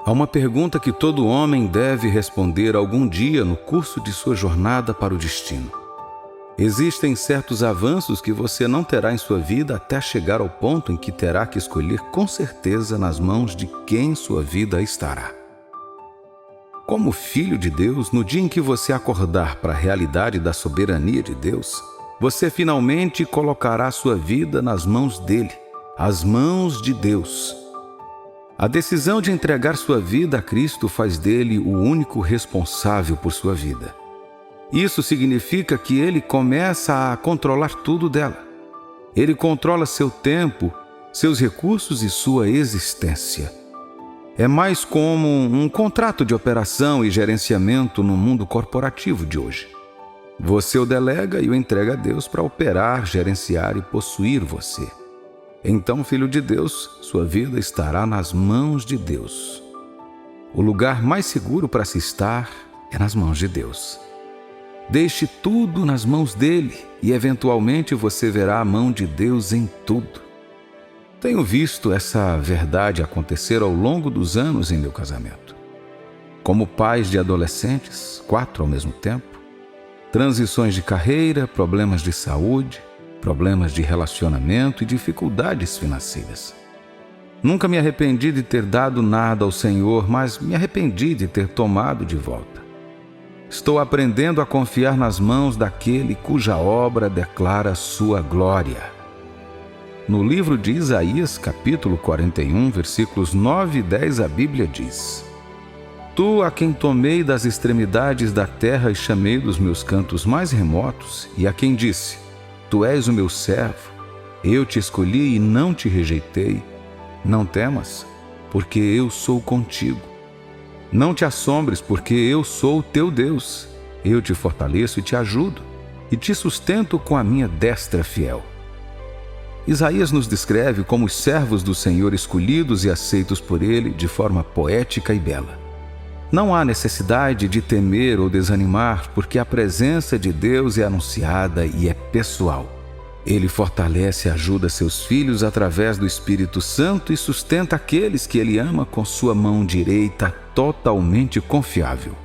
Há uma pergunta que todo homem deve responder algum dia no curso de sua jornada para o destino. Existem certos avanços que você não terá em sua vida até chegar ao ponto em que terá que escolher com certeza nas mãos de quem sua vida estará. Como filho de Deus, no dia em que você acordar para a realidade da soberania de Deus, você finalmente colocará sua vida nas mãos dele, as mãos de Deus. A decisão de entregar sua vida a Cristo faz dele o único responsável por sua vida. Isso significa que ele começa a controlar tudo dela. Ele controla seu tempo, seus recursos e sua existência. É mais como um contrato de operação e gerenciamento no mundo corporativo de hoje. Você o delega e o entrega a Deus para operar, gerenciar e possuir você. Então, filho de Deus, sua vida estará nas mãos de Deus. O lugar mais seguro para se estar é nas mãos de Deus. Deixe tudo nas mãos dele e, eventualmente, você verá a mão de Deus em tudo. Tenho visto essa verdade acontecer ao longo dos anos em meu casamento. Como pais de adolescentes, 4 ao mesmo tempo, transições de carreira, problemas de saúde, problemas de relacionamento e dificuldades financeiras. Nunca me arrependi de ter dado nada ao Senhor, mas me arrependi de ter tomado de volta. Estou aprendendo a confiar nas mãos daquele cuja obra declara sua glória. No livro de Isaías, capítulo 41, versículos 9 e 10, a Bíblia diz: Tu, a quem tomei das extremidades da terra e chamei dos meus cantos mais remotos, e a quem disse: Tu és o meu servo, eu te escolhi e não te rejeitei. Não temas, porque eu sou contigo. Não te assombres, porque eu sou o teu Deus. Eu te fortaleço e te ajudo, e te sustento com a minha destra fiel. Isaías nos descreve como os servos do Senhor escolhidos e aceitos por ele de forma poética e bela. Não há necessidade de temer ou desanimar, porque a presença de Deus é anunciada e é pessoal. Ele fortalece e ajuda seus filhos através do Espírito Santo e sustenta aqueles que ele ama com sua mão direita totalmente confiável.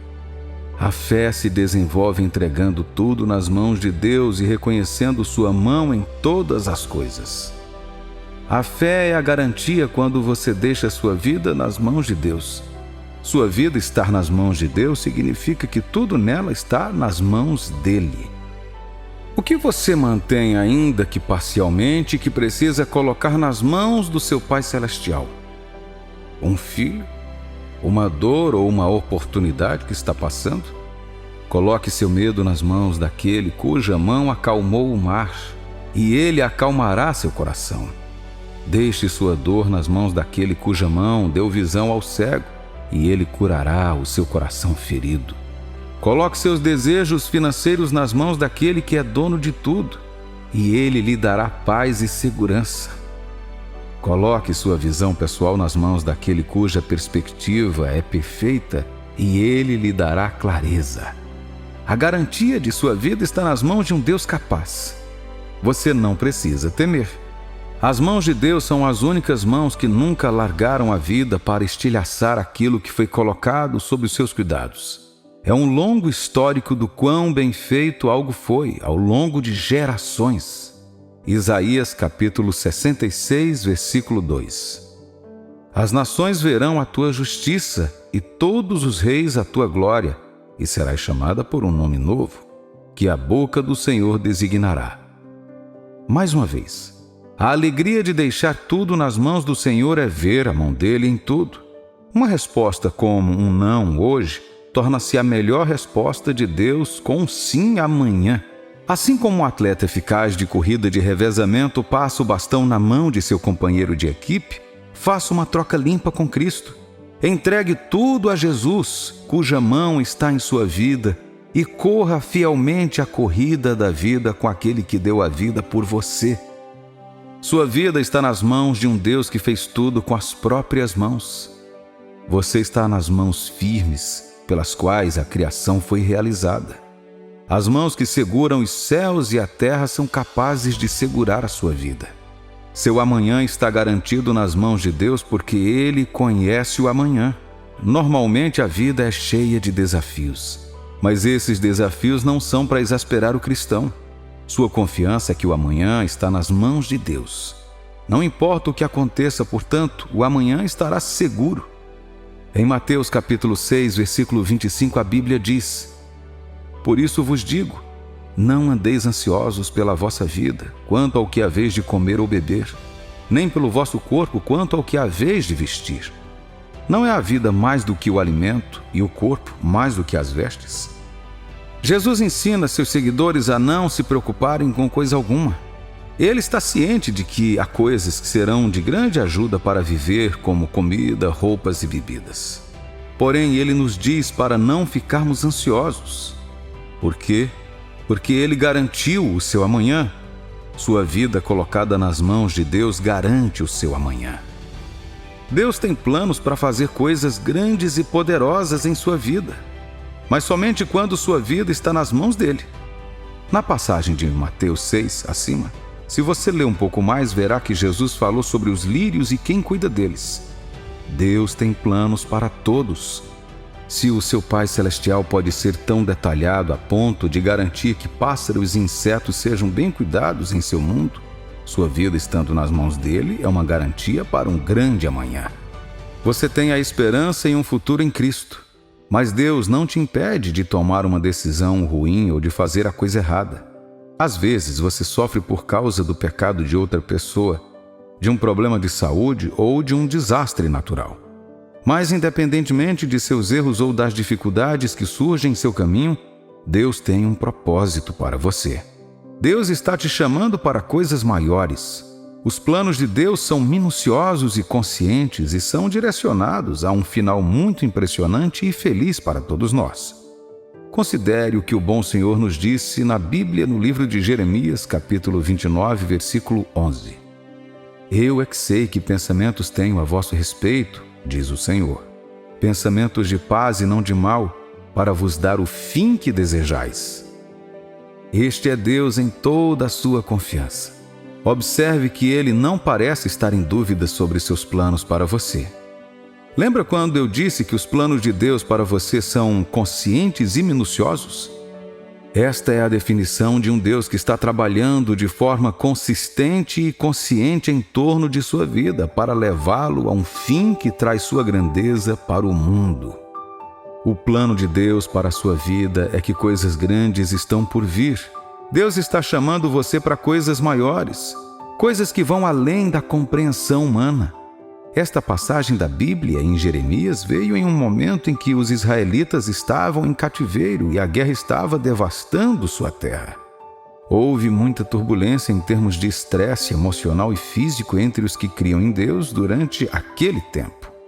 A fé se desenvolve entregando tudo nas mãos de Deus e reconhecendo sua mão em todas as coisas. A fé é a garantia quando você deixa sua vida nas mãos de Deus. Sua vida estar nas mãos de Deus significa que tudo nela está nas mãos dele. O que você mantém, ainda que parcialmente, que precisa colocar nas mãos do seu Pai Celestial? Um filho? Uma dor ou uma oportunidade que está passando? Coloque seu medo nas mãos daquele cuja mão acalmou o mar, e ele acalmará seu coração. Deixe sua dor nas mãos daquele cuja mão deu visão ao cego, e ele curará o seu coração ferido. Coloque seus desejos financeiros nas mãos daquele que é dono de tudo, e ele lhe dará paz e segurança. Coloque sua visão pessoal nas mãos daquele cuja perspectiva é perfeita, e ele lhe dará clareza. A garantia de sua vida está nas mãos de um Deus capaz. Você não precisa temer. As mãos de Deus são as únicas mãos que nunca largaram a vida para estilhaçar aquilo que foi colocado sob os seus cuidados. É um longo histórico do quão bem feito algo foi ao longo de gerações. Isaías capítulo 66, versículo 2. As nações verão a tua justiça e todos os reis a tua glória, e serás chamada por um nome novo, que a boca do Senhor designará. Mais uma vez, a alegria de deixar tudo nas mãos do Senhor é ver a mão dele em tudo. Uma resposta como um não hoje torna-se a melhor resposta de Deus com um sim amanhã. Assim como um atleta eficaz de corrida de revezamento passa o bastão na mão de seu companheiro de equipe, faça uma troca limpa com Cristo. Entregue tudo a Jesus, cuja mão está em sua vida, e corra fielmente a corrida da vida com aquele que deu a vida por você. Sua vida está nas mãos de um Deus que fez tudo com as próprias mãos. Você está nas mãos firmes, pelas quais a criação foi realizada. As mãos que seguram os céus e a terra são capazes de segurar a sua vida. Seu amanhã está garantido nas mãos de Deus porque Ele conhece o amanhã. Normalmente a vida é cheia de desafios, mas esses desafios não são para exasperar o cristão. Sua confiança é que o amanhã está nas mãos de Deus. Não importa o que aconteça, portanto, o amanhã estará seguro. Em Mateus capítulo 6, versículo 25, a Bíblia diz: Por isso vos digo, não andeis ansiosos pela vossa vida, quanto ao que haveis de comer ou beber, nem pelo vosso corpo, quanto ao que haveis de vestir. Não é a vida mais do que o alimento e o corpo mais do que as vestes? Jesus ensina seus seguidores a não se preocuparem com coisa alguma. Ele está ciente de que há coisas que serão de grande ajuda para viver, como comida, roupas e bebidas. Porém, ele nos diz para não ficarmos ansiosos. Por quê? Porque ele garantiu o seu amanhã. Sua vida colocada nas mãos de Deus garante o seu amanhã. Deus tem planos para fazer coisas grandes e poderosas em sua vida, mas somente quando sua vida está nas mãos dele. Na passagem de Mateus 6, acima, se você ler um pouco mais, verá que Jesus falou sobre os lírios e quem cuida deles. Deus tem planos para todos. Se o seu Pai Celestial pode ser tão detalhado a ponto de garantir que pássaros e insetos sejam bem cuidados em seu mundo, sua vida estando nas mãos dele é uma garantia para um grande amanhã. Você tem a esperança em um futuro em Cristo, mas Deus não te impede de tomar uma decisão ruim ou de fazer a coisa errada. Às vezes você sofre por causa do pecado de outra pessoa, de um problema de saúde ou de um desastre natural. Mas independentemente de seus erros ou das dificuldades que surgem em seu caminho, Deus tem um propósito para você. Deus está te chamando para coisas maiores. Os planos de Deus são minuciosos e conscientes e são direcionados a um final muito impressionante e feliz para todos nós. Considere o que o bom Senhor nos disse na Bíblia no livro de Jeremias, capítulo 29, versículo 11. Eu é que sei que pensamentos tenho a vosso respeito, diz o Senhor, pensamentos de paz e não de mal, para vos dar o fim que desejais. Este é Deus em toda a sua confiança. Observe que Ele não parece estar em dúvida sobre seus planos para você. Lembra quando eu disse que os planos de Deus para você são conscientes e minuciosos? Esta é a definição de um Deus que está trabalhando de forma consistente e consciente em torno de sua vida para levá-lo a um fim que traz sua grandeza para o mundo. O plano de Deus para a sua vida é que coisas grandes estão por vir. Deus está chamando você para coisas maiores, coisas que vão além da compreensão humana. Esta passagem da Bíblia em Jeremias veio em um momento em que os israelitas estavam em cativeiro e a guerra estava devastando sua terra. Houve muita turbulência em termos de estresse emocional e físico entre os que criam em Deus durante aquele tempo.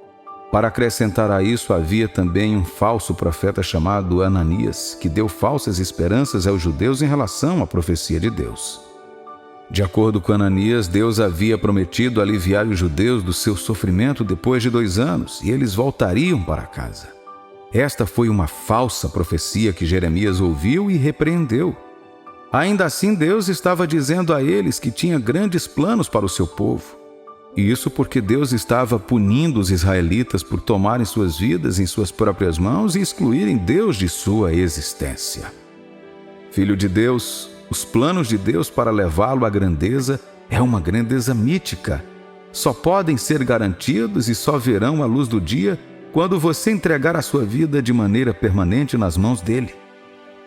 Para acrescentar a isso, havia também um falso profeta chamado Ananias, que deu falsas esperanças aos judeus em relação à profecia de Deus. De acordo com Ananias, Deus havia prometido aliviar os judeus do seu sofrimento depois de 2 anos, e eles voltariam para casa. Esta foi uma falsa profecia que Jeremias ouviu e repreendeu. Ainda assim, Deus estava dizendo a eles que tinha grandes planos para o seu povo. E isso porque Deus estava punindo os israelitas por tomarem suas vidas em suas próprias mãos e excluírem Deus de sua existência. Filho de Deus, os planos de Deus para levá-lo à grandeza é uma grandeza mítica. Só podem ser garantidos e só verão a luz do dia quando você entregar a sua vida de maneira permanente nas mãos dele.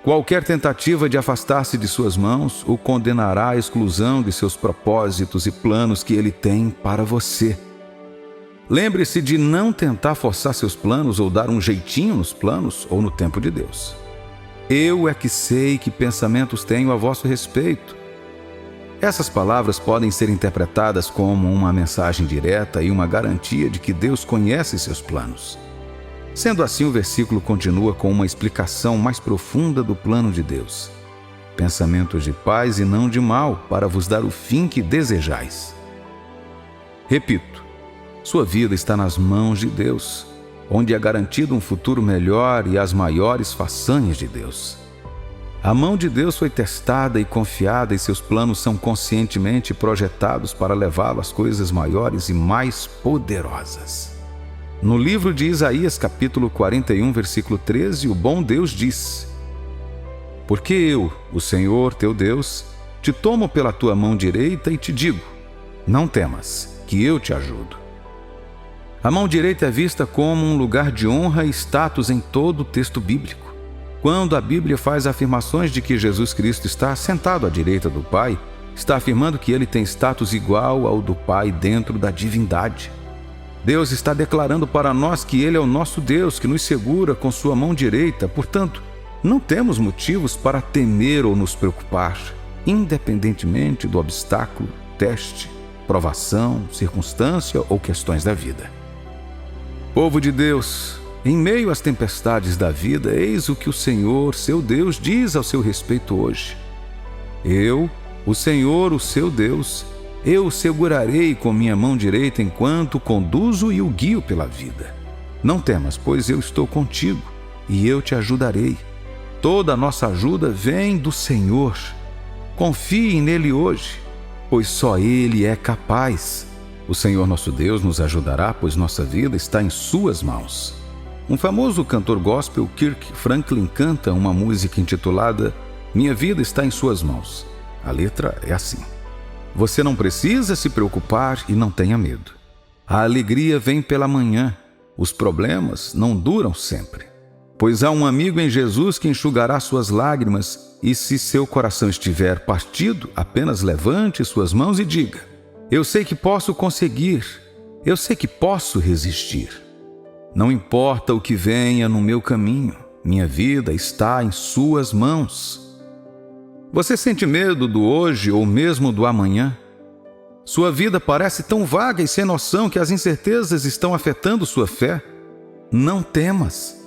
Qualquer tentativa de afastar-se de suas mãos o condenará à exclusão de seus propósitos e planos que ele tem para você. Lembre-se de não tentar forçar seus planos ou dar um jeitinho nos planos ou no tempo de Deus. Eu é que sei que pensamentos tenho a vosso respeito. Essas palavras podem ser interpretadas como uma mensagem direta e uma garantia de que Deus conhece seus planos. Sendo assim, o versículo continua com uma explicação mais profunda do plano de Deus. Pensamentos de paz e não de mal, para vos dar o fim que desejais. Repito, sua vida está nas mãos de Deus, onde é garantido um futuro melhor e as maiores façanhas de Deus. A mão de Deus foi testada e confiada e seus planos são conscientemente projetados para levá-lo às coisas maiores e mais poderosas. No livro de Isaías, capítulo 41, versículo 13, o bom Deus diz: Porque eu, o Senhor teu Deus, te tomo pela tua mão direita e te digo: não temas, que eu te ajudo. A mão direita é vista como um lugar de honra e status em todo o texto bíblico. Quando a Bíblia faz afirmações de que Jesus Cristo está sentado à direita do Pai, está afirmando que ele tem status igual ao do Pai dentro da divindade. Deus está declarando para nós que ele é o nosso Deus, que nos segura com sua mão direita. Portanto, não temos motivos para temer ou nos preocupar, independentemente do obstáculo, teste, provação, circunstância ou questões da vida. Povo de Deus, em meio às tempestades da vida, eis o que o Senhor, seu Deus, diz ao seu respeito hoje. Eu, o Senhor, o seu Deus, eu o segurarei com minha mão direita enquanto o conduzo e o guio pela vida. Não temas, pois eu estou contigo e eu te ajudarei. Toda a nossa ajuda vem do Senhor. Confie nele hoje, pois só ele é capaz. O Senhor nosso Deus nos ajudará, pois nossa vida está em suas mãos. Um famoso cantor gospel, Kirk Franklin, canta uma música intitulada Minha Vida Está em Suas Mãos. A letra é assim: Você não precisa se preocupar e não tenha medo. A alegria vem pela manhã. Os problemas não duram sempre. Pois há um amigo em Jesus que enxugará suas lágrimas, e se seu coração estiver partido, apenas levante suas mãos e diga: eu sei que posso conseguir, eu sei que posso resistir. Não importa o que venha no meu caminho, minha vida está em suas mãos. Você sente medo do hoje ou mesmo do amanhã? Sua vida parece tão vaga e sem noção que as incertezas estão afetando sua fé? Não temas,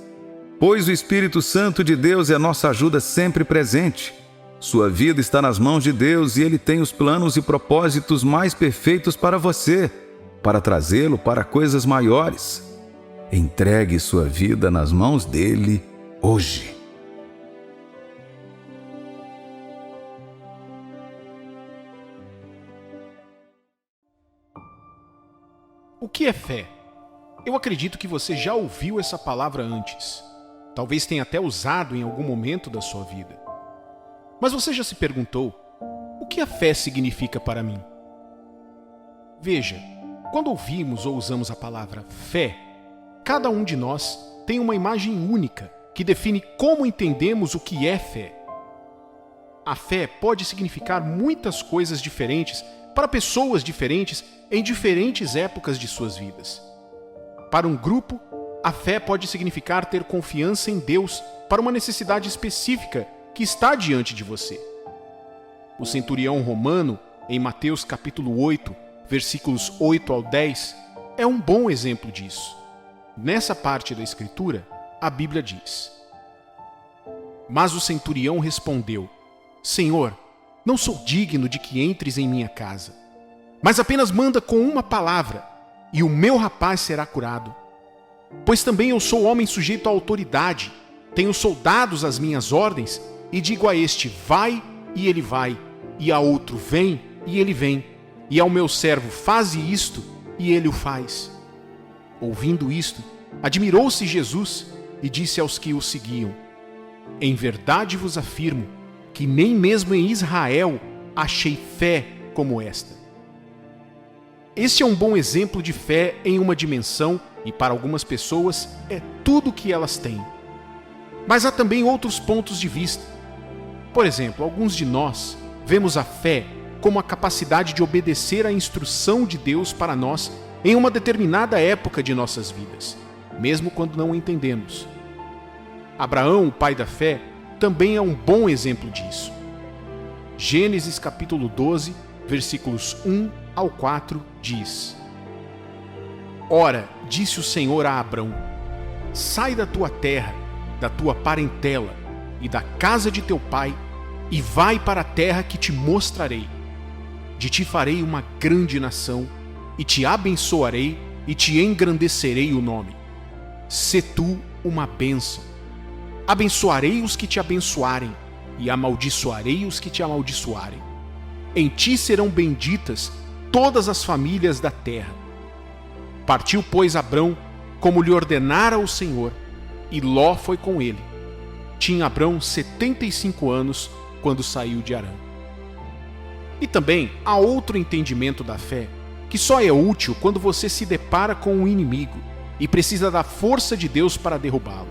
pois o Espírito Santo de Deus é nossa ajuda sempre presente. Sua vida está nas mãos de Deus e Ele tem os planos e propósitos mais perfeitos para você, para trazê-lo para coisas maiores. Entregue sua vida nas mãos dele hoje. O que é fé? Eu acredito que você já ouviu essa palavra antes. Talvez tenha até usado em algum momento da sua vida. Mas você já se perguntou, o que a fé significa para mim? Veja, quando ouvimos ou usamos a palavra fé, cada um de nós tem uma imagem única que define como entendemos o que é fé. A fé pode significar muitas coisas diferentes para pessoas diferentes em diferentes épocas de suas vidas. Para um grupo, a fé pode significar ter confiança em Deus para uma necessidade específica que está diante de você. O centurião romano, em Mateus capítulo 8, versículos 8 ao 10, é um bom exemplo disso. Nessa parte da Escritura, a Bíblia diz: Mas o centurião respondeu: Senhor, não sou digno de que entres em minha casa, mas apenas manda com uma palavra, e o meu rapaz será curado. Pois também eu sou homem sujeito à autoridade, tenho soldados às minhas ordens, e digo a este, vai, e ele vai, e a outro, vem, e ele vem, e ao meu servo, faze isto, e ele o faz. Ouvindo isto, admirou-se Jesus e disse aos que o seguiam: Em verdade vos afirmo que nem mesmo em Israel achei fé como esta. Este é um bom exemplo de fé em uma dimensão e para algumas pessoas é tudo o que elas têm. Mas há também outros pontos de vista. Por exemplo, alguns de nós vemos a fé como a capacidade de obedecer à instrução de Deus para nós em uma determinada época de nossas vidas, mesmo quando não entendemos. Abraão, o pai da fé, também é um bom exemplo disso. Gênesis capítulo 12, versículos 1 ao 4 diz: Ora, disse o Senhor a Abrão: Sai da tua terra, da tua parentela e da casa de teu pai, e vai para a terra que te mostrarei. De ti farei uma grande nação, e te abençoarei, e te engrandecerei o nome. Sê tu uma bênção. Abençoarei os que te abençoarem, e amaldiçoarei os que te amaldiçoarem. Em ti serão benditas todas as famílias da terra. Partiu, pois, Abrão, como lhe ordenara o Senhor, e Ló foi com ele. Tinha Abrão 75 anos quando saiu de Harã. E também há outro entendimento da fé, que só é útil quando você se depara com um inimigo e precisa da força de Deus para derrubá-lo.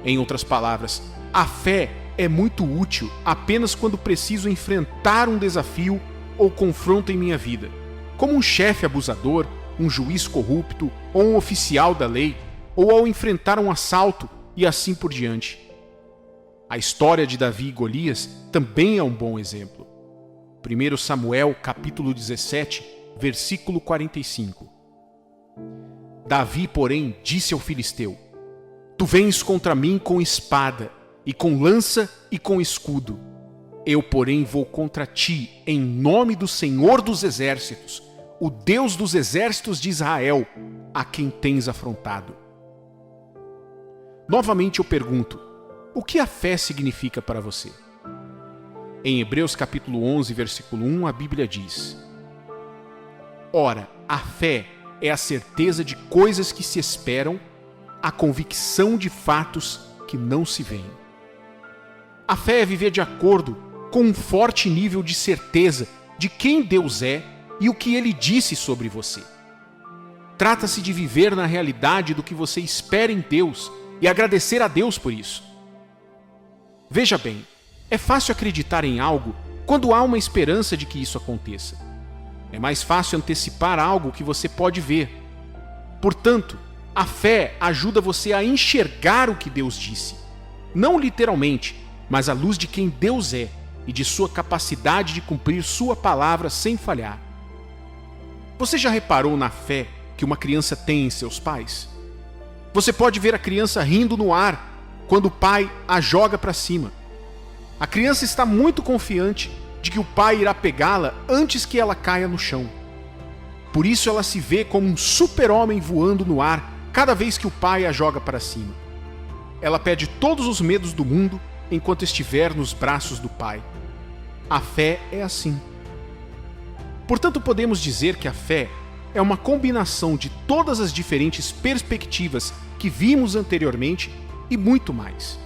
Em outras palavras, a fé é muito útil apenas quando preciso enfrentar um desafio ou confronto em minha vida, como um chefe abusador, um juiz corrupto ou um oficial da lei, ou ao enfrentar um assalto e assim por diante. A história de Davi e Golias também é um bom exemplo. 1 Samuel, capítulo 17, versículo 45. Davi, porém, disse ao filisteu: Tu vens contra mim com espada, e com lança e com escudo. Eu, porém, vou contra ti em nome do Senhor dos Exércitos, o Deus dos exércitos de Israel, a quem tens afrontado. Novamente eu pergunto, o que a fé significa para você? Em Hebreus capítulo 11, versículo 1, a Bíblia diz: Ora, a fé é a certeza de coisas que se esperam, a convicção de fatos que não se veem. A fé é viver de acordo com um forte nível de certeza de quem Deus é e o que Ele disse sobre você. Trata-se de viver na realidade do que você espera em Deus e agradecer a Deus por isso. Veja bem, é fácil acreditar em algo quando há uma esperança de que isso aconteça. É mais fácil antecipar algo que você pode ver. Portanto, a fé ajuda você a enxergar o que Deus disse. Não literalmente, mas à luz de quem Deus é e de sua capacidade de cumprir sua palavra sem falhar. Você já reparou na fé que uma criança tem em seus pais? Você pode ver a criança rindo no ar quando o pai a joga para cima. A criança está muito confiante de que o pai irá pegá-la antes que ela caia no chão. Por isso ela se vê como um super-homem voando no ar cada vez que o pai a joga para cima. Ela perde todos os medos do mundo enquanto estiver nos braços do pai. A fé é assim. Portanto, podemos dizer que a fé é uma combinação de todas as diferentes perspectivas que vimos anteriormente e muito mais.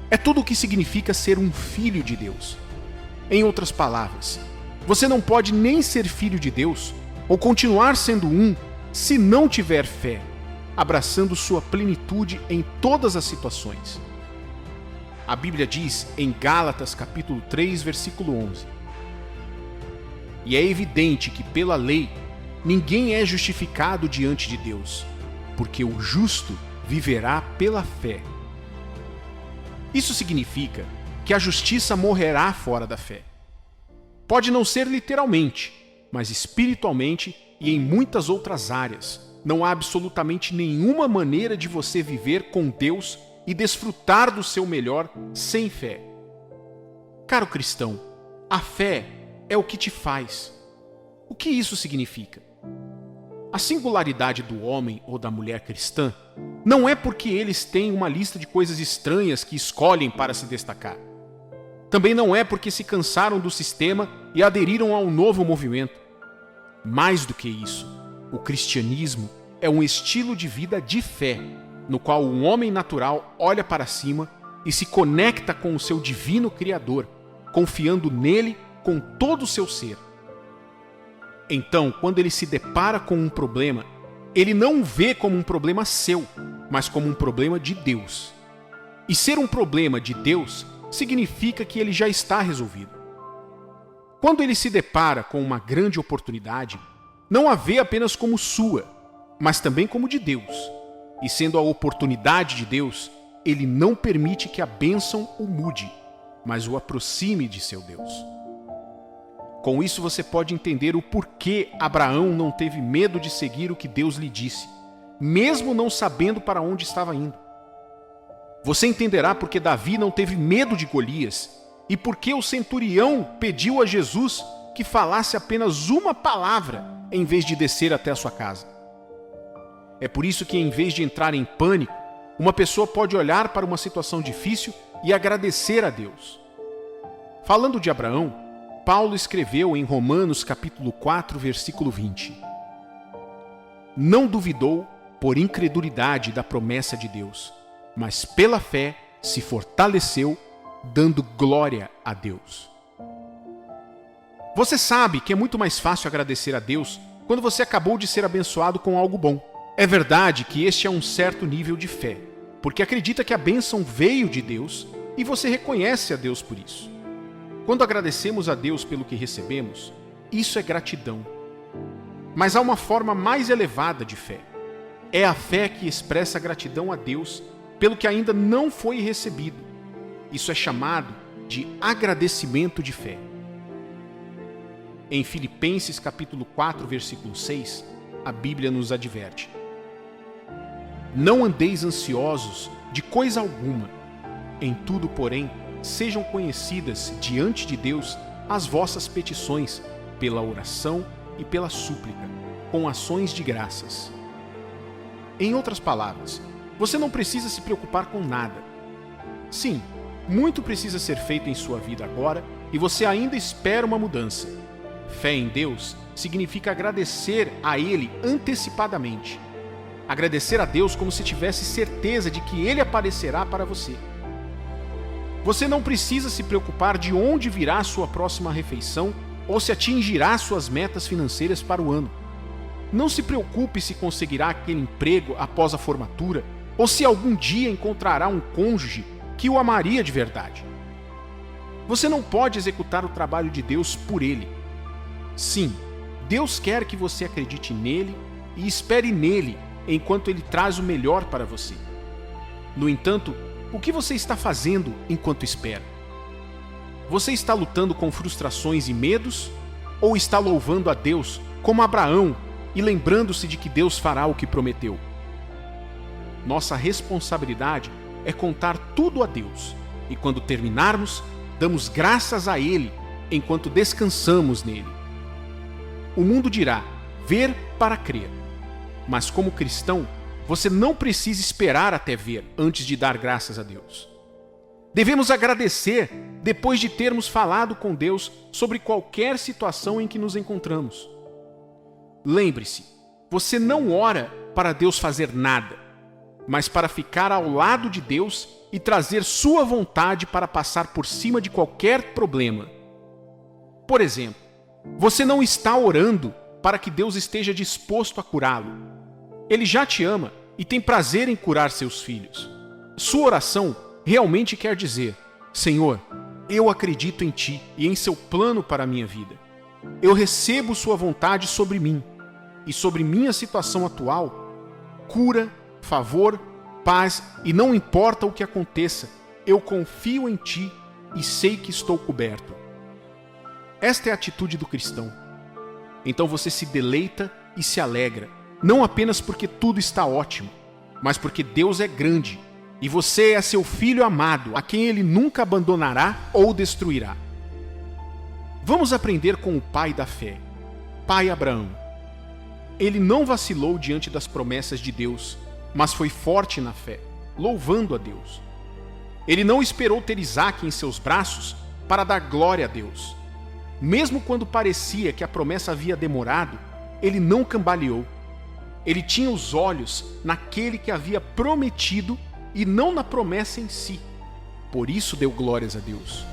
É tudo o que significa ser um filho de Deus. Em outras palavras, você não pode nem ser filho de Deus ou continuar sendo um se não tiver fé, abraçando sua plenitude em todas as situações. A Bíblia diz em Gálatas capítulo 3, versículo 11: E é evidente que pela lei ninguém é justificado diante de Deus, porque o justo viverá pela fé. Isso significa que a justiça morrerá fora da fé. Pode não ser literalmente, mas espiritualmente e em muitas outras áreas. Não há absolutamente nenhuma maneira de você viver com Deus e desfrutar do seu melhor sem fé. Caro cristão, a fé é o que te faz. O que isso significa? A singularidade do homem ou da mulher cristã não é porque eles têm uma lista de coisas estranhas que escolhem para se destacar. Também não é porque se cansaram do sistema e aderiram a um novo movimento. Mais do que isso, o cristianismo é um estilo de vida de fé, no qual um homem natural olha para cima e se conecta com o seu divino Criador, confiando nele com todo o seu ser. Então, quando ele se depara com um problema, ele não o vê como um problema seu, mas como um problema de Deus. E ser um problema de Deus significa que ele já está resolvido. Quando ele se depara com uma grande oportunidade, não a vê apenas como sua, mas também como de Deus. E sendo a oportunidade de Deus, ele não permite que a bênção o mude, mas o aproxime de seu Deus. Com isso você pode entender o porquê Abraão não teve medo de seguir o que Deus lhe disse, mesmo não sabendo para onde estava indo. Você entenderá porque Davi não teve medo de Golias e porque o centurião pediu a Jesus que falasse apenas uma palavra em vez de descer até a sua casa. É por isso que, em vez de entrar em pânico, uma pessoa pode olhar para uma situação difícil e agradecer a Deus. Falando de Abraão, Paulo escreveu em Romanos capítulo 4, versículo 20: Não duvidou por incredulidade da promessa de Deus, mas pela fé se fortaleceu, dando glória a Deus. Você sabe que é muito mais fácil agradecer a Deus quando você acabou de ser abençoado com algo bom. É verdade que este é um certo nível de fé, porque acredita que a bênção veio de Deus e você reconhece a Deus por isso. Quando agradecemos a Deus pelo que recebemos, isso é gratidão. Mas há uma forma mais elevada de fé. É a fé que expressa gratidão a Deus pelo que ainda não foi recebido. Isso é chamado de agradecimento de fé. Em Filipenses capítulo 4, versículo 6, a Bíblia nos adverte: não andeis ansiosos de coisa alguma, em tudo, porém, sejam conhecidas diante de Deus as vossas petições, pela oração e pela súplica, com ações de graças. Em outras palavras, você não precisa se preocupar com nada. Sim, muito precisa ser feito em sua vida agora e você ainda espera uma mudança. Fé em Deus significa agradecer a Ele antecipadamente. Agradecer a Deus como se tivesse certeza de que Ele aparecerá para você. Você não precisa se preocupar de onde virá a sua próxima refeição ou se atingirá suas metas financeiras para o ano. Não se preocupe se conseguirá aquele emprego após a formatura ou se algum dia encontrará um cônjuge que o amaria de verdade. Você não pode executar o trabalho de Deus por Ele. Sim, Deus quer que você acredite nele e espere nele enquanto Ele traz o melhor para você. No entanto, o que você está fazendo enquanto espera? Você está lutando com frustrações e medos? Ou está louvando a Deus como Abraão e lembrando-se de que Deus fará o que prometeu? Nossa responsabilidade é contar tudo a Deus, e quando terminarmos, damos graças a Ele enquanto descansamos nele. O mundo dirá: ver para crer. Mas como cristão, você não precisa esperar até ver antes de dar graças a Deus. Devemos agradecer depois de termos falado com Deus sobre qualquer situação em que nos encontramos. Lembre-se, você não ora para Deus fazer nada, mas para ficar ao lado de Deus e trazer sua vontade para passar por cima de qualquer problema. Por exemplo, você não está orando para que Deus esteja disposto a curá-lo. Ele já te ama e tem prazer em curar seus filhos. Sua oração realmente quer dizer: Senhor, eu acredito em Ti e em Seu plano para a minha vida. Eu recebo Sua vontade sobre mim e sobre minha situação atual. Cura, favor, paz, e não importa o que aconteça, eu confio em Ti e sei que estou coberto. Esta é a atitude do cristão. Então você se deleita e se alegra, não apenas porque tudo está ótimo, mas porque Deus é grande e você é seu filho amado, a quem Ele nunca abandonará ou destruirá. Vamos aprender com o pai da fé, Pai Abraão. Ele não vacilou diante das promessas de Deus, mas foi forte na fé, louvando a Deus. Ele não esperou ter Isaque em seus braços para dar glória a Deus. Mesmo quando parecia que a promessa havia demorado, ele não cambaleou. Ele tinha os olhos naquele que havia prometido e não na promessa em si. Por isso deu glórias a Deus.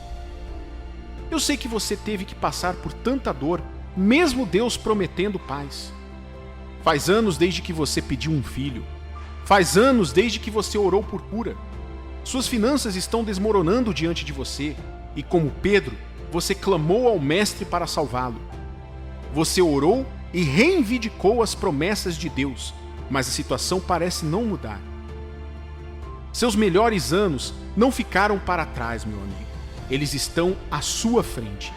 Eu sei que você teve que passar por tanta dor, mesmo Deus prometendo paz. Faz anos desde que você pediu um filho. Faz anos desde que você orou por cura. Suas finanças estão desmoronando diante de você, e como Pedro, você clamou ao Mestre para salvá-lo. Você orou e reivindicou as promessas de Deus, mas a situação parece não mudar. Seus melhores anos não ficaram para trás, meu amigo. Eles estão à sua frente.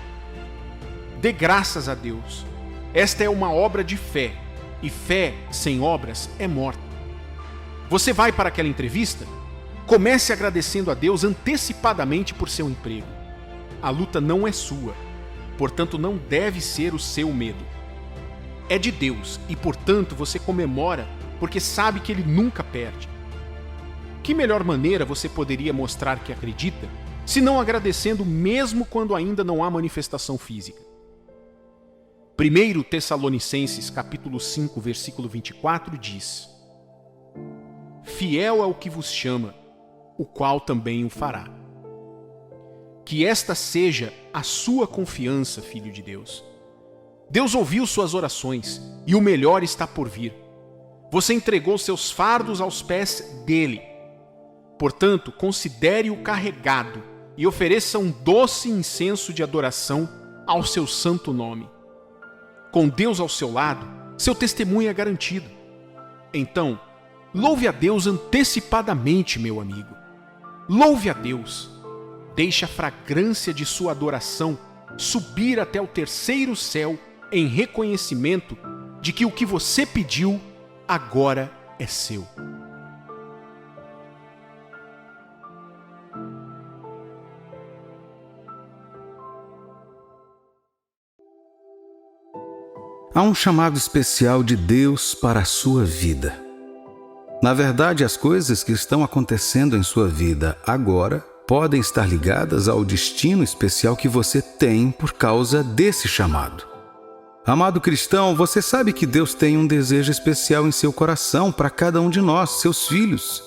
Dê graças a Deus. Esta é uma obra de fé, e fé sem obras é morta. Você vai para aquela entrevista? Comece agradecendo a Deus antecipadamente por seu emprego. A luta não é sua, portanto não deve ser o seu medo. É de Deus e, portanto, você comemora porque sabe que Ele nunca perde. Que melhor maneira você poderia mostrar que acredita, se não agradecendo mesmo quando ainda não há manifestação física? 1 Tessalonicenses capítulo 5, versículo 24 diz: fiel ao que vos chama, o qual também o fará. Que esta seja a sua confiança, filho de Deus. Deus ouviu suas orações e o melhor está por vir. Você entregou seus fardos aos pés dele. Portanto, considere-o carregado e ofereça um doce incenso de adoração ao seu santo nome. Com Deus ao seu lado, seu testemunho é garantido. Então, louve a Deus antecipadamente, meu amigo. Louve a Deus. Deixe a fragrância de sua adoração subir até o terceiro céu em reconhecimento de que o que você pediu agora é seu. Há um chamado especial de Deus para a sua vida. Na verdade, as coisas que estão acontecendo em sua vida agora podem estar ligadas ao destino especial que você tem por causa desse chamado. Amado cristão, você sabe que Deus tem um desejo especial em seu coração para cada um de nós, seus filhos.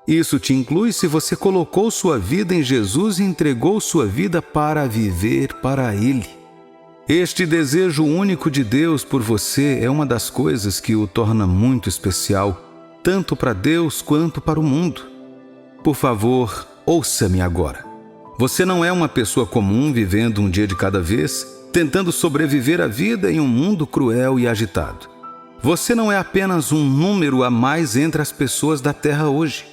Isso te inclui se você colocou sua vida em Jesus e entregou sua vida para viver para Ele. Este desejo único de Deus por você é uma das coisas que o torna muito especial, tanto para Deus quanto para o mundo. Por favor, ouça-me agora. Você não é uma pessoa comum vivendo um dia de cada vez, tentando sobreviver à vida em um mundo cruel e agitado. Você não é apenas um número a mais entre as pessoas da Terra hoje.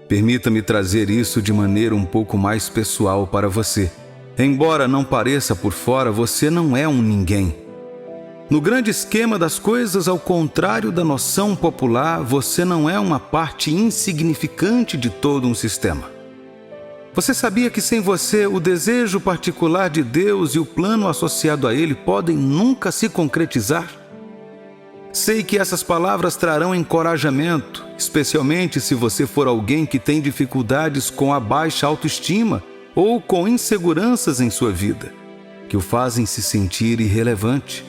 Permita-me trazer isso de maneira um pouco mais pessoal para você. Embora não pareça por fora, você não é um ninguém. No grande esquema das coisas, ao contrário da noção popular, você não é uma parte insignificante de todo um sistema. Você sabia que sem você, o desejo particular de Deus e o plano associado a ele podem nunca se concretizar? Sei que essas palavras trarão encorajamento, especialmente se você for alguém que tem dificuldades com a baixa autoestima ou com inseguranças em sua vida, que o fazem se sentir irrelevante.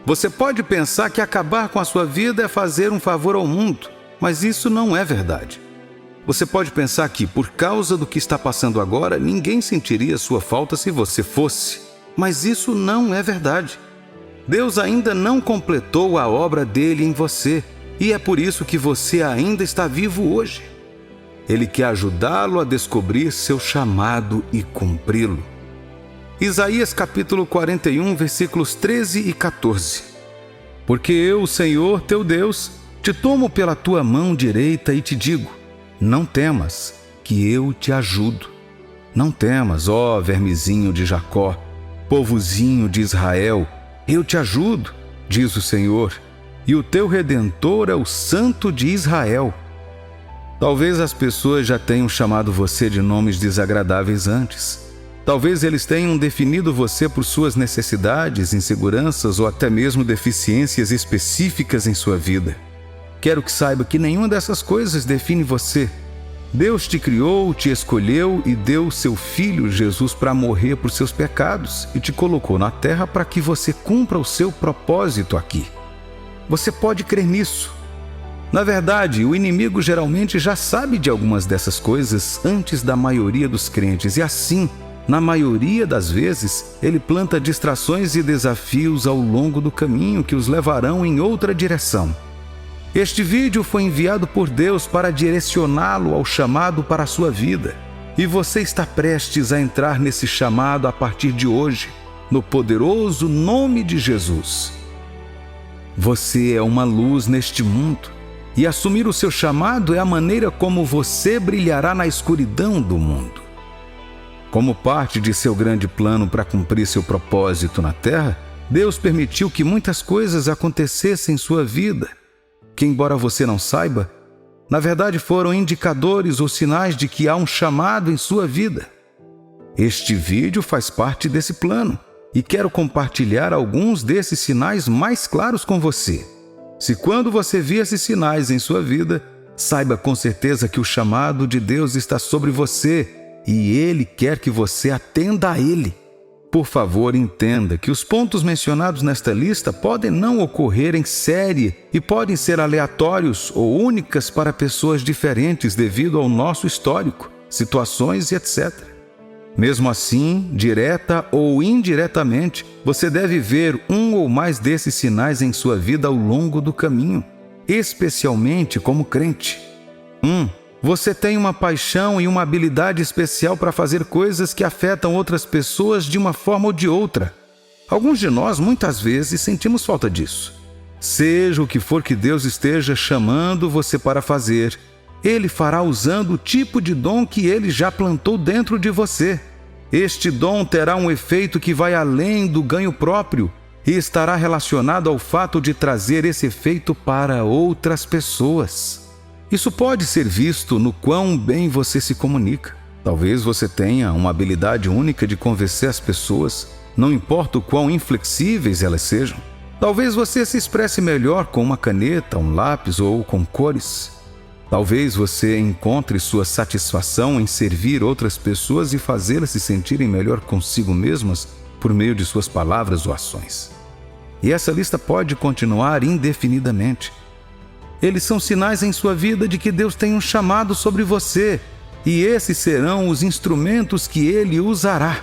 Você pode pensar que acabar com a sua vida é fazer um favor ao mundo, mas isso não é verdade. Você pode pensar que, por causa do que está passando agora, ninguém sentiria sua falta se você fosse, mas isso não é verdade. Deus ainda não completou a obra dele em você, e é por isso que você ainda está vivo hoje. Ele quer ajudá-lo a descobrir seu chamado e cumpri-lo. Isaías capítulo 41, versículos 13 e 14. Porque eu, o Senhor, teu Deus, te tomo pela tua mão direita e te digo, não temas, que eu te ajudo. Não temas, ó vermezinho de Jacó, povozinho de Israel, eu te ajudo, diz o Senhor, e o teu Redentor é o Santo de Israel. Talvez as pessoas já tenham chamado você de nomes desagradáveis antes. Talvez eles tenham definido você por suas necessidades, inseguranças ou até mesmo deficiências específicas em sua vida. Quero que saiba que nenhuma dessas coisas define você. Deus te criou, te escolheu e deu seu Filho Jesus para morrer por seus pecados e te colocou na terra para que você cumpra o seu propósito aqui. Você pode crer nisso. Na verdade, o inimigo geralmente já sabe de algumas dessas coisas antes da maioria dos crentes e assim, na maioria das vezes, ele planta distrações e desafios ao longo do caminho que os levarão em outra direção. Este vídeo foi enviado por Deus para direcioná-lo ao chamado para a sua vida. E você está prestes a entrar nesse chamado a partir de hoje, no poderoso nome de Jesus. Você é uma luz neste mundo. E assumir o seu chamado é a maneira como você brilhará na escuridão do mundo. Como parte de seu grande plano para cumprir seu propósito na Terra, Deus permitiu que muitas coisas acontecessem em sua vida, que, embora você não saiba, na verdade foram indicadores ou sinais de que há um chamado em sua vida. Este vídeo faz parte desse plano e quero compartilhar alguns desses sinais mais claros com você. Se quando você vir esses sinais em sua vida, saiba com certeza que o chamado de Deus está sobre você e Ele quer que você atenda a Ele. Por favor, entenda que os pontos mencionados nesta lista podem não ocorrer em série e podem ser aleatórios ou únicas para pessoas diferentes devido ao nosso histórico, situações e etc. Mesmo assim, direta ou indiretamente, você deve ver um ou mais desses sinais em sua vida ao longo do caminho, especialmente como crente. 1. Você tem uma paixão e uma habilidade especial para fazer coisas que afetam outras pessoas de uma forma ou de outra. Alguns de nós, muitas vezes, sentimos falta disso. Seja o que for que Deus esteja chamando você para fazer, Ele fará usando o tipo de dom que Ele já plantou dentro de você. Este dom terá um efeito que vai além do ganho próprio e estará relacionado ao fato de trazer esse efeito para outras pessoas. Isso pode ser visto no quão bem você se comunica. Talvez você tenha uma habilidade única de convencer as pessoas, não importa o quão inflexíveis elas sejam. Talvez você se expresse melhor com uma caneta, um lápis ou com cores. Talvez você encontre sua satisfação em servir outras pessoas e fazê-las se sentirem melhor consigo mesmas por meio de suas palavras ou ações. E essa lista pode continuar indefinidamente. Eles são sinais em sua vida de que Deus tem um chamado sobre você, e esses serão os instrumentos que Ele usará.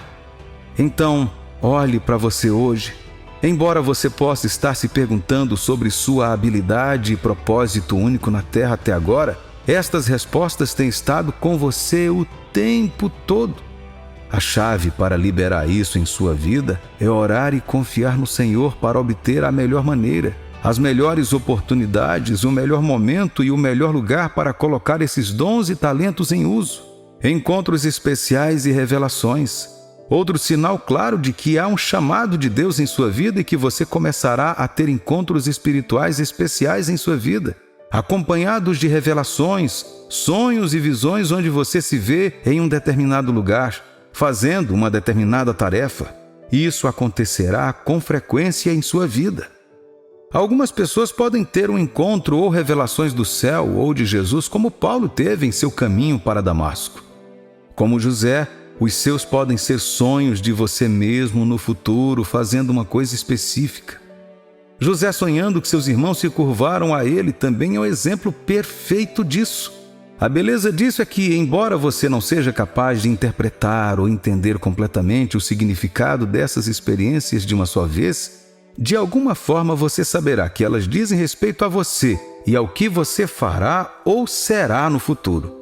Então, olhe para você hoje. Embora você possa estar se perguntando sobre sua habilidade e propósito único na Terra até agora, estas respostas têm estado com você o tempo todo. A chave para liberar isso em sua vida é orar e confiar no Senhor para obter a melhor maneira, as melhores oportunidades, o melhor momento e o melhor lugar para colocar esses dons e talentos em uso. Encontros especiais e revelações. Outro sinal claro de que há um chamado de Deus em sua vida e que você começará a ter encontros espirituais especiais em sua vida, acompanhados de revelações, sonhos e visões onde você se vê em um determinado lugar, fazendo uma determinada tarefa. Isso acontecerá com frequência em sua vida. Algumas pessoas podem ter um encontro ou revelações do céu ou de Jesus como Paulo teve em seu caminho para Damasco. Como José, os seus podem ser sonhos de você mesmo no futuro, fazendo uma coisa específica. José sonhando que seus irmãos se curvaram a ele também é um exemplo perfeito disso. A beleza disso é que, embora você não seja capaz de interpretar ou entender completamente o significado dessas experiências de uma só vez, de alguma forma você saberá que elas dizem respeito a você e ao que você fará ou será no futuro.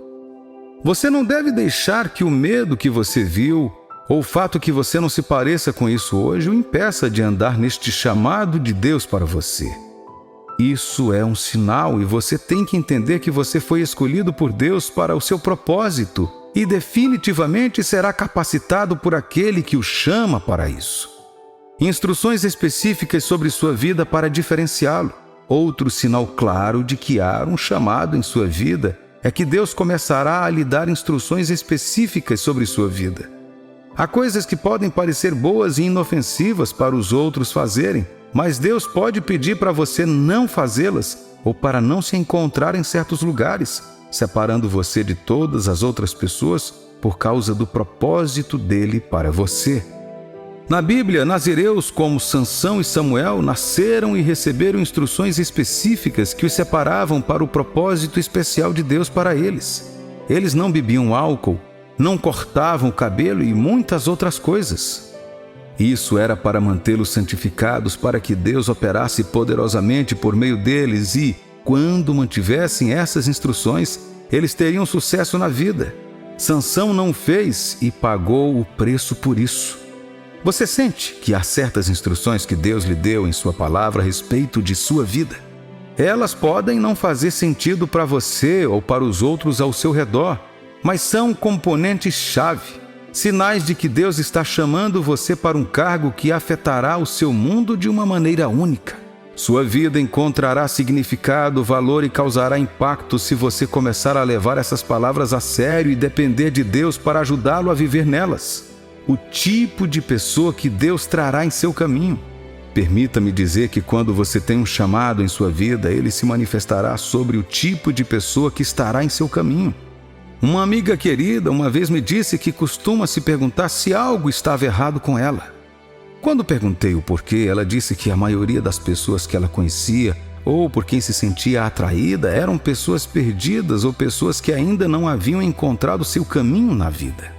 Você não deve deixar que o medo que você viu ou o fato que você não se pareça com isso hoje o impeça de andar neste chamado de Deus para você. Isso é um sinal e você tem que entender que você foi escolhido por Deus para o seu propósito e definitivamente será capacitado por aquele que o chama para isso. Instruções específicas sobre sua vida para diferenciá-lo. Outro sinal claro de que há um chamado em sua vida é que Deus começará a lhe dar instruções específicas sobre sua vida. Há coisas que podem parecer boas e inofensivas para os outros fazerem, mas Deus pode pedir para você não fazê-las ou para não se encontrar em certos lugares, separando você de todas as outras pessoas por causa do propósito dele para você. Na Bíblia, nazireus como Sansão e Samuel nasceram e receberam instruções específicas que os separavam para o propósito especial de Deus para eles. Eles não bebiam álcool, não cortavam o cabelo e muitas outras coisas. Isso era para mantê-los santificados para que Deus operasse poderosamente por meio deles e, quando mantivessem essas instruções, eles teriam sucesso na vida. Sansão não fez e pagou o preço por isso. Você sente que há certas instruções que Deus lhe deu em sua palavra a respeito de sua vida? Elas podem não fazer sentido para você ou para os outros ao seu redor, mas são componentes-chave, sinais de que Deus está chamando você para um cargo que afetará o seu mundo de uma maneira única. Sua vida encontrará significado, valor e causará impacto se você começar a levar essas palavras a sério e depender de Deus para ajudá-lo a viver nelas. O tipo de pessoa que Deus trará em seu caminho. Permita-me dizer que quando você tem um chamado em sua vida, ele se manifestará sobre o tipo de pessoa que estará em seu caminho. Uma amiga querida uma vez me disse que costuma se perguntar se algo estava errado com ela. Quando perguntei o porquê, ela disse que a maioria das pessoas que ela conhecia ou por quem se sentia atraída eram pessoas perdidas ou pessoas que ainda não haviam encontrado seu caminho na vida.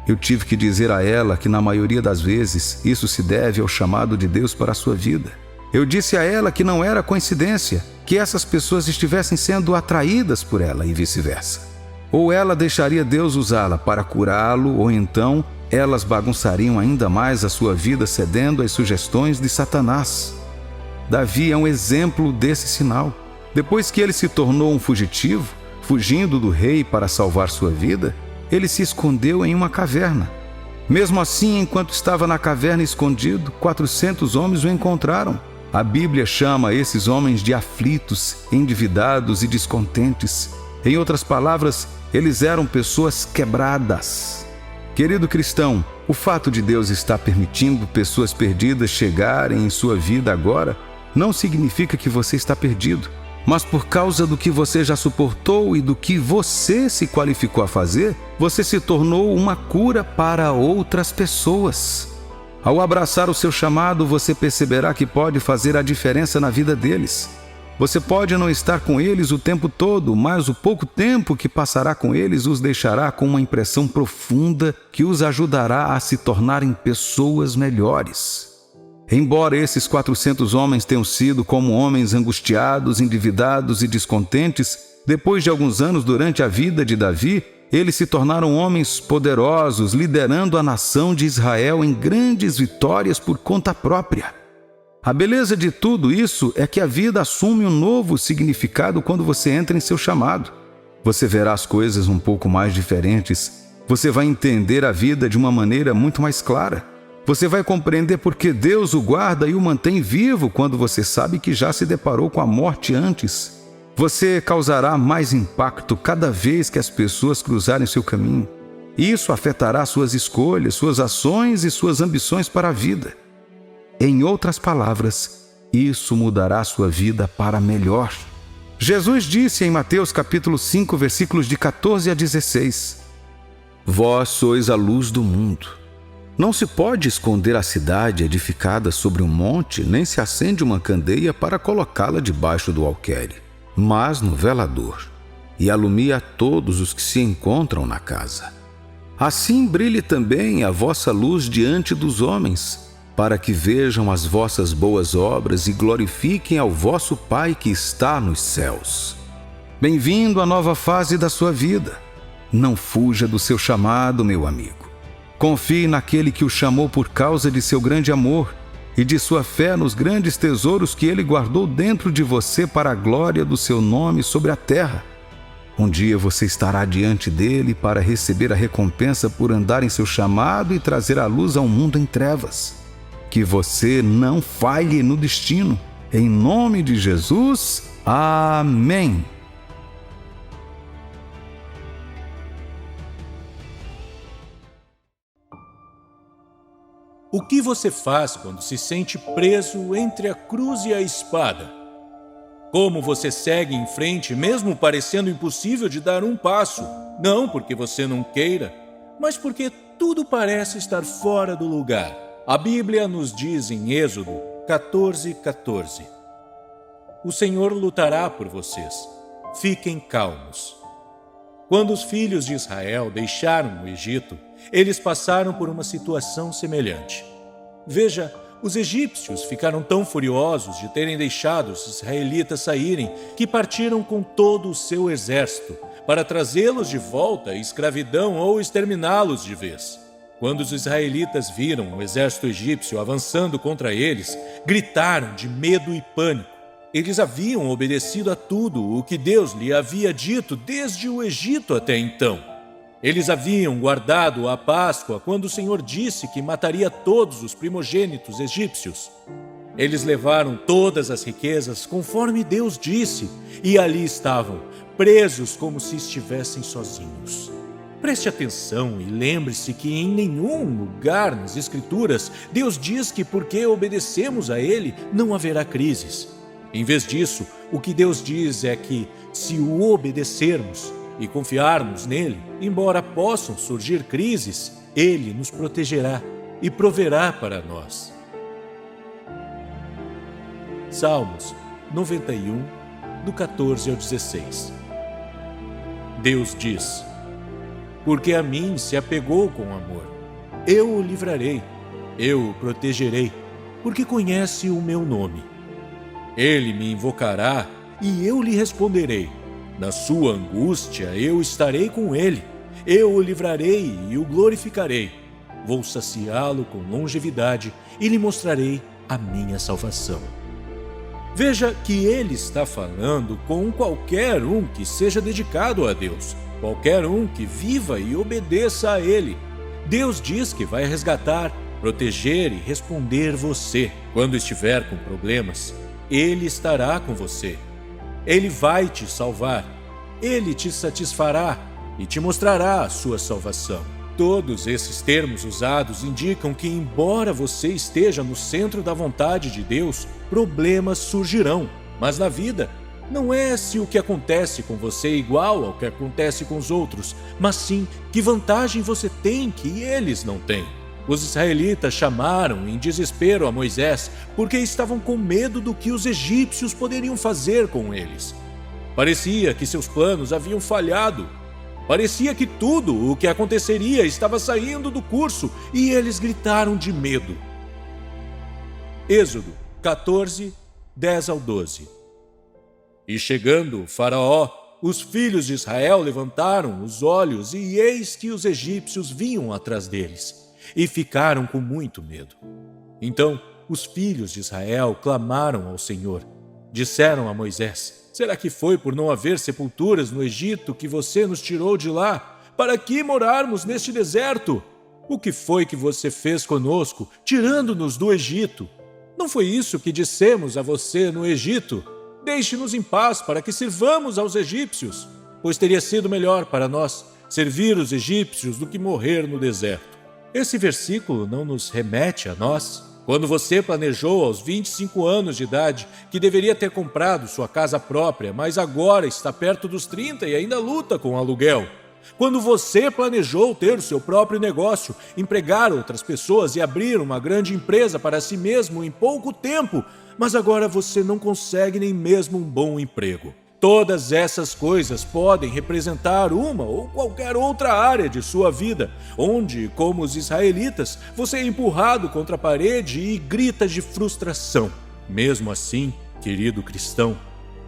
Eu tive que dizer a ela que na maioria das vezes isso se deve ao chamado de Deus para a sua vida. Eu disse a ela que não era coincidência que essas pessoas estivessem sendo atraídas por ela e vice-versa. Ou ela deixaria Deus usá-la para curá-lo, ou então elas bagunçariam ainda mais a sua vida cedendo às sugestões de Satanás. Davi é um exemplo desse sinal. Depois que ele se tornou um fugitivo, fugindo do rei para salvar sua vida, ele se escondeu em uma caverna. Mesmo assim, enquanto estava na caverna escondido, 400 homens o encontraram. A Bíblia chama esses homens de aflitos, endividados e descontentes. Em outras palavras, eles eram pessoas quebradas. Querido cristão, o fato de Deus estar permitindo pessoas perdidas chegarem em sua vida agora não significa que você está perdido, mas por causa do que você já suportou e do que você se qualificou a fazer, você se tornou uma cura para outras pessoas. Ao abraçar o seu chamado, você perceberá que pode fazer a diferença na vida deles. Você pode não estar com eles o tempo todo, mas o pouco tempo que passará com eles os deixará com uma impressão profunda que os ajudará a se tornarem pessoas melhores. Embora esses 400 homens tenham sido como homens angustiados, endividados e descontentes, depois de alguns anos durante a vida de Davi, eles se tornaram homens poderosos, liderando a nação de Israel em grandes vitórias por conta própria. A beleza de tudo isso é que a vida assume um novo significado quando você entra em seu chamado. Você verá as coisas um pouco mais diferentes. Você vai entender a vida de uma maneira muito mais clara. Você vai compreender por que Deus o guarda e o mantém vivo quando você sabe que já se deparou com a morte antes. Você causará mais impacto cada vez que as pessoas cruzarem seu caminho. Isso afetará suas escolhas, suas ações e suas ambições para a vida. Em outras palavras, isso mudará sua vida para melhor. Jesus disse em Mateus capítulo 5, versículos de 14 a 16: Vós sois a luz do mundo. Não se pode esconder a cidade edificada sobre um monte, nem se acende uma candeia para colocá-la debaixo do alqueire, mas no velador, e alumia a todos os que se encontram na casa. Assim brilhe também a vossa luz diante dos homens, para que vejam as vossas boas obras e glorifiquem ao vosso Pai que está nos céus. Bem-vindo à nova fase da sua vida. Não fuja do seu chamado, meu amigo. Confie naquele que o chamou por causa de seu grande amor e de sua fé nos grandes tesouros que ele guardou dentro de você para a glória do seu nome sobre a terra. Um dia você estará diante dele para receber a recompensa por andar em seu chamado e trazer a luz ao mundo em trevas. Que você não falhe no destino. Em nome de Jesus, amém. O que você faz quando se sente preso entre a cruz e a espada? Como você segue em frente, mesmo parecendo impossível de dar um passo? Não porque você não queira, mas porque tudo parece estar fora do lugar. A Bíblia nos diz em Êxodo 14:14: O Senhor lutará por vocês. Fiquem calmos. Quando os filhos de Israel deixaram o Egito, eles passaram por uma situação semelhante. Veja, os egípcios ficaram tão furiosos de terem deixado os israelitas saírem que partiram com todo o seu exército para trazê-los de volta à escravidão ou exterminá-los de vez. Quando os israelitas viram o exército egípcio avançando contra eles, gritaram de medo e pânico. Eles haviam obedecido a tudo o que Deus lhe havia dito desde o Egito até então. Eles haviam guardado a Páscoa quando o Senhor disse que mataria todos os primogênitos egípcios. Eles levaram todas as riquezas conforme Deus disse, e ali estavam, presos como se estivessem sozinhos. Preste atenção e lembre-se que em nenhum lugar nas Escrituras Deus diz que porque obedecemos a Ele não haverá crises. Em vez disso, o que Deus diz é que, se o obedecermos e confiarmos nele, embora possam surgir crises, Ele nos protegerá. e proverá para nós. Salmos 91, do 14 ao 16. Deus diz: porque a mim se apegou com amor. Eu o livrarei, eu o protegerei, porque conhece o meu nome. Ele me invocará e eu lhe responderei. Na sua angústia eu estarei com ele. Eu o livrarei e o glorificarei. Vou saciá-lo com longevidade e lhe mostrarei a minha salvação. Veja que ele está falando com qualquer um que seja dedicado a Deus, qualquer um que viva e obedeça a ele. Deus diz que vai resgatar, proteger e responder você. Quando estiver com problemas, ele estará com você. Ele vai te salvar. Ele te satisfará e te mostrará a sua salvação. Todos esses termos usados indicam que, embora você esteja no centro da vontade de Deus, problemas surgirão. Mas na vida, não é se o que acontece com você é igual ao que acontece com os outros, mas sim que vantagem você tem que eles não têm. Os israelitas chamaram em desespero a Moisés porque estavam com medo do que os egípcios poderiam fazer com eles. Parecia que seus planos haviam falhado. Parecia que tudo o que aconteceria estava saindo do curso e eles gritaram de medo. Êxodo 14, 10 ao 12. E chegando o Faraó, os filhos de Israel levantaram os olhos e eis que os egípcios vinham atrás deles e ficaram com muito medo. Então os filhos de Israel clamaram ao Senhor. Disseram a Moisés: será que foi por não haver sepulturas no Egito que você nos tirou de lá, para aqui morarmos neste deserto? O que foi que você fez conosco, tirando-nos do Egito? Não foi isso que dissemos a você no Egito? Deixe-nos em paz para que sirvamos aos egípcios, pois teria sido melhor para nós servir os egípcios do que morrer no deserto. Esse versículo não nos remete a nós? Quando você planejou aos 25 anos de idade que deveria ter comprado sua casa própria, mas agora está perto dos 30 e ainda luta com o aluguel. Quando você planejou ter o seu próprio negócio, empregar outras pessoas e abrir uma grande empresa para si mesmo em pouco tempo, mas agora você não consegue nem mesmo um bom emprego. Todas essas coisas podem representar uma ou qualquer outra área de sua vida, onde, como os israelitas, você é empurrado contra a parede e grita de frustração. Mesmo assim, querido cristão,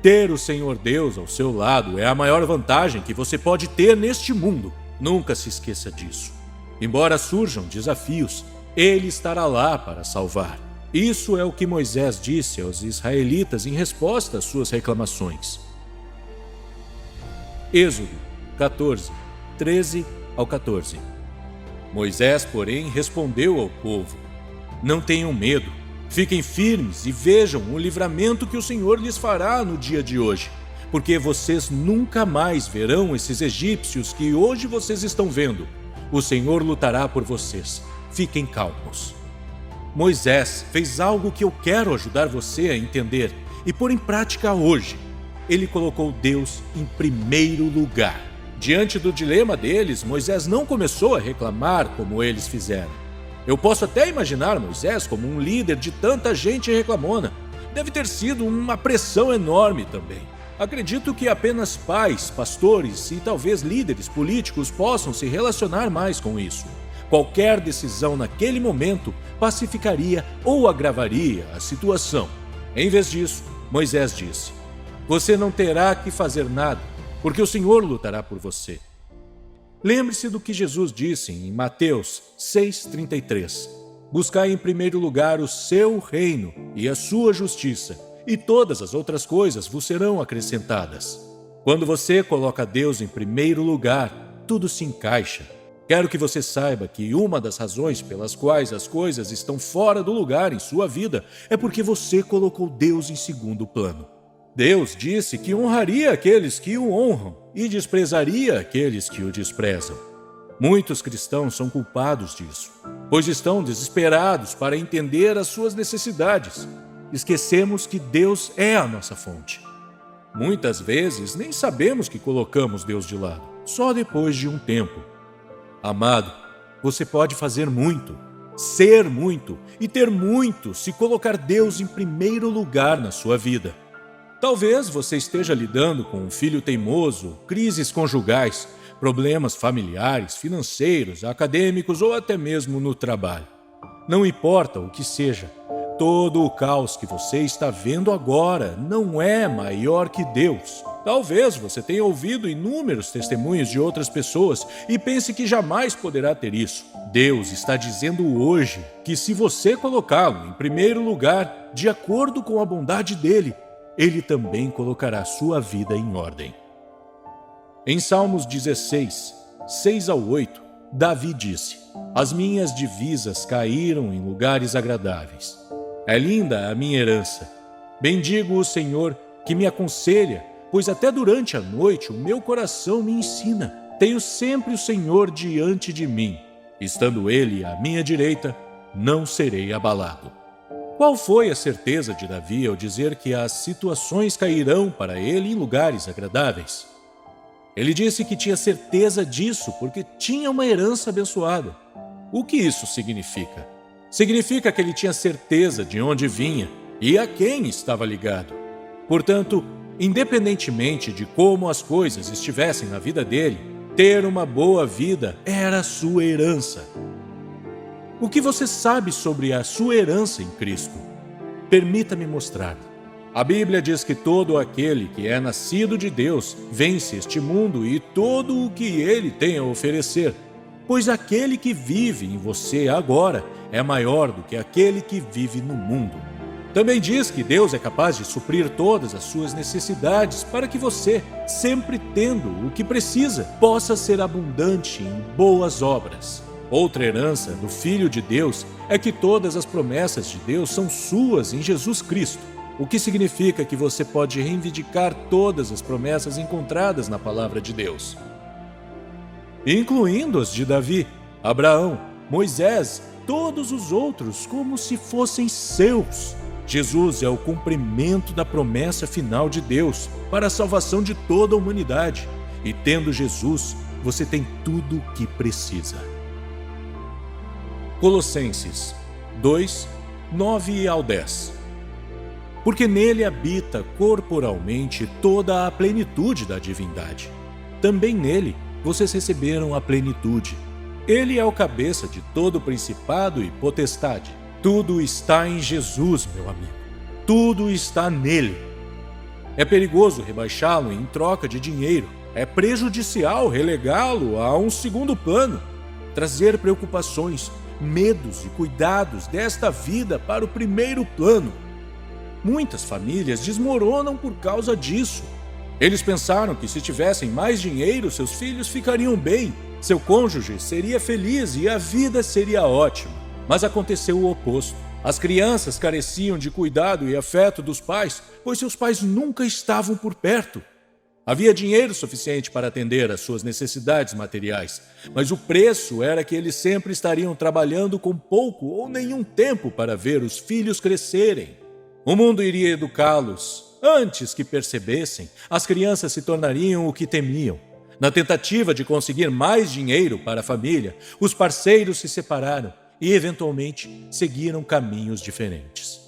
ter o Senhor Deus ao seu lado é a maior vantagem que você pode ter neste mundo. Nunca se esqueça disso. Embora surjam desafios, Ele estará lá para salvar. Isso é o que Moisés disse aos israelitas em resposta às suas reclamações. Êxodo 14, 13 ao 14. Moisés, porém, respondeu ao povo: não tenham medo, fiquem firmes e vejam o livramento que o Senhor lhes fará no dia de hoje, porque vocês nunca mais verão esses egípcios que hoje vocês estão vendo. O Senhor lutará por vocês. Fiquem calmos. Moisés fez algo que eu quero ajudar você a entender e pôr em prática hoje. Ele colocou Deus em primeiro lugar. Diante do dilema deles, Moisés não começou a reclamar como eles fizeram. Eu posso até imaginar Moisés como um líder de tanta gente reclamona. Deve ter sido uma pressão enorme também. Acredito que apenas pais, pastores e talvez líderes políticos possam se relacionar mais com isso. Qualquer decisão naquele momento pacificaria ou agravaria a situação. Em vez disso, Moisés disse: você não terá que fazer nada, porque o Senhor lutará por você. Lembre-se do que Jesus disse em Mateus 6,33. Buscai em primeiro lugar o seu reino e a sua justiça, e todas as outras coisas vos serão acrescentadas. Quando você coloca Deus em primeiro lugar, tudo se encaixa. Quero que você saiba que uma das razões pelas quais as coisas estão fora do lugar em sua vida é porque você colocou Deus em segundo plano. Deus disse que honraria aqueles que o honram e desprezaria aqueles que o desprezam. Muitos cristãos são culpados disso, pois estão desesperados para entender as suas necessidades. Esquecemos que Deus é a nossa fonte. Muitas vezes nem sabemos que colocamos Deus de lado, só depois de um tempo. Amado, você pode fazer muito. ser muito e ter muito se colocar Deus em primeiro lugar na sua vida. Talvez você esteja lidando com um filho teimoso, crises conjugais, problemas familiares, financeiros, acadêmicos ou até mesmo no trabalho. Não importa o que seja, todo o caos que você está vendo agora não é maior que Deus. Talvez você tenha ouvido inúmeros testemunhos de outras pessoas e pense que jamais poderá ter isso. Deus está dizendo hoje que se você colocá-lo em primeiro lugar, de acordo com a bondade dele, ele também colocará sua vida em ordem. Em Salmos 16, 6 ao 8, Davi disse: As minhas divisas caíram em lugares agradáveis. É linda a minha herança. Bendigo o Senhor que me aconselha, pois até durante a noite o meu coração me ensina. Tenho sempre o Senhor diante de mim. Estando Ele à minha direita, não serei abalado. Qual foi a certeza de Davi ao dizer que as situações cairão para ele em lugares agradáveis? Ele disse que tinha certeza disso porque tinha uma herança abençoada. O que isso significa? Significa que ele tinha certeza de onde vinha e a quem estava ligado. Portanto, independentemente de como as coisas estivessem na vida dele, ter uma boa vida era sua herança. O que você sabe sobre a sua herança em Cristo? Permita-me mostrar. A Bíblia diz que todo aquele que é nascido de Deus vence este mundo e todo o que ele tem a oferecer, pois aquele que vive em você agora é maior do que aquele que vive no mundo. Também diz que Deus é capaz de suprir todas as suas necessidades para que você, sempre tendo o que precisa, possa ser abundante em boas obras. Outra herança do Filho de Deus é que todas as promessas de Deus são suas em Jesus Cristo, o que significa que você pode reivindicar todas as promessas encontradas na palavra de Deus, incluindo as de Davi, Abraão, Moisés, todos os outros, como se fossem seus. Jesus é o cumprimento da promessa final de Deus para a salvação de toda a humanidade. E tendo Jesus, você tem tudo o que precisa. Colossenses 2, 9 ao 10. Porque nele habita corporalmente toda a plenitude da divindade. Também nele vocês receberam a plenitude. Ele é o cabeça de todo principado e potestade. Tudo está em Jesus, meu amigo. Tudo está nele. É perigoso rebaixá-lo em troca de dinheiro. É prejudicial relegá-lo a um segundo plano. Trazer preocupações, medos e cuidados desta vida para o primeiro plano. Muitas famílias desmoronam por causa disso. Eles pensaram que se tivessem mais dinheiro, seus filhos ficariam bem, seu cônjuge seria feliz e a vida seria ótima. Mas aconteceu o oposto. As crianças careciam de cuidado e afeto dos pais, pois seus pais nunca estavam por perto. Havia dinheiro suficiente para atender às suas necessidades materiais, mas o preço era que eles sempre estariam trabalhando com pouco ou nenhum tempo para ver os filhos crescerem. O mundo iria educá-los. Antes que percebessem, as crianças se tornariam o que temiam. Na tentativa de conseguir mais dinheiro para a família, os parceiros se separaram e, eventualmente, seguiram caminhos diferentes.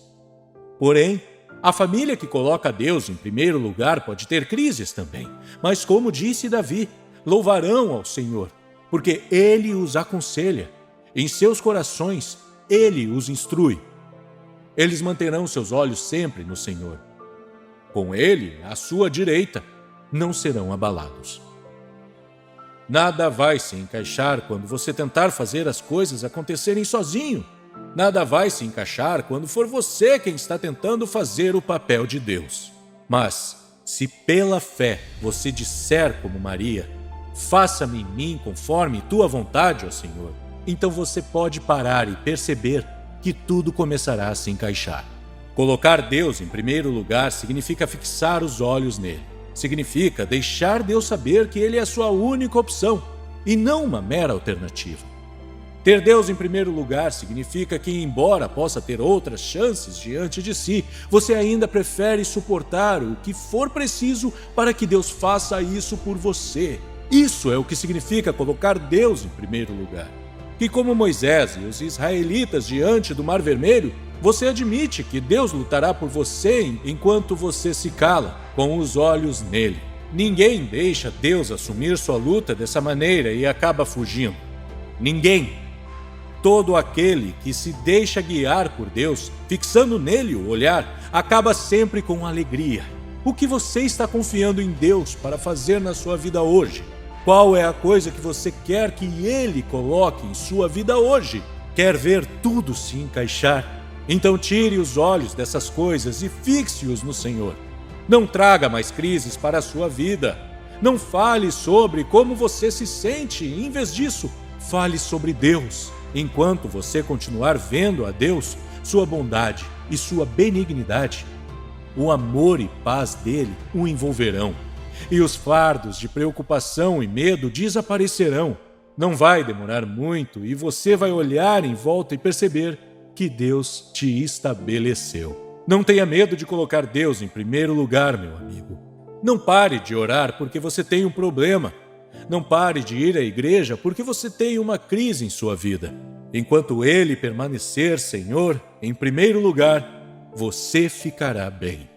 Porém, a família que coloca Deus em primeiro lugar pode ter crises também, mas como disse Davi, louvarão ao Senhor, porque Ele os aconselha. Em seus corações, Ele os instrui. Eles manterão seus olhos sempre no Senhor. Com Ele, à sua direita, não serão abalados. Nada vai se encaixar quando você tentar fazer as coisas acontecerem sozinho. Nada vai se encaixar quando for você quem está tentando fazer o papel de Deus. Mas, se pela fé você disser como Maria, faça-me em mim conforme tua vontade, ó Senhor, então você pode parar e perceber que tudo começará a se encaixar. Colocar Deus em primeiro lugar significa fixar os olhos nele. Significa deixar Deus saber que Ele é a sua única opção e não uma mera alternativa. Ter Deus em primeiro lugar significa que, embora possa ter outras chances diante de si, você ainda prefere suportar o que for preciso para que Deus faça isso por você. Isso é o que significa colocar Deus em primeiro lugar. que, como Moisés e os israelitas diante do Mar Vermelho, você admite que Deus lutará por você enquanto você se cala, com os olhos nele. Ninguém deixa Deus assumir sua luta dessa maneira e acaba fugindo. Ninguém. Todo aquele que se deixa guiar por Deus, fixando nele o olhar, acaba sempre com alegria. O que você está confiando em Deus para fazer na sua vida hoje? Qual é a coisa que você quer que Ele coloque em sua vida hoje? Quer ver tudo se encaixar? Então tire os olhos dessas coisas e fixe-os no Senhor. Não traga mais crises para a sua vida. Não fale sobre como você se sente. Em vez disso, fale sobre Deus. Enquanto você continuar vendo a Deus, sua bondade e sua benignidade, o amor e paz dele o envolverão. E os fardos de preocupação e medo desaparecerão. Não vai demorar muito e você vai olhar em volta e perceber que Deus te estabeleceu. Não tenha medo de colocar Deus em primeiro lugar, meu amigo. Não pare de orar porque você tem um problema. Não pare de ir à igreja porque você tem uma crise em sua vida. Enquanto Ele permanecer, Senhor, em primeiro lugar, você ficará bem.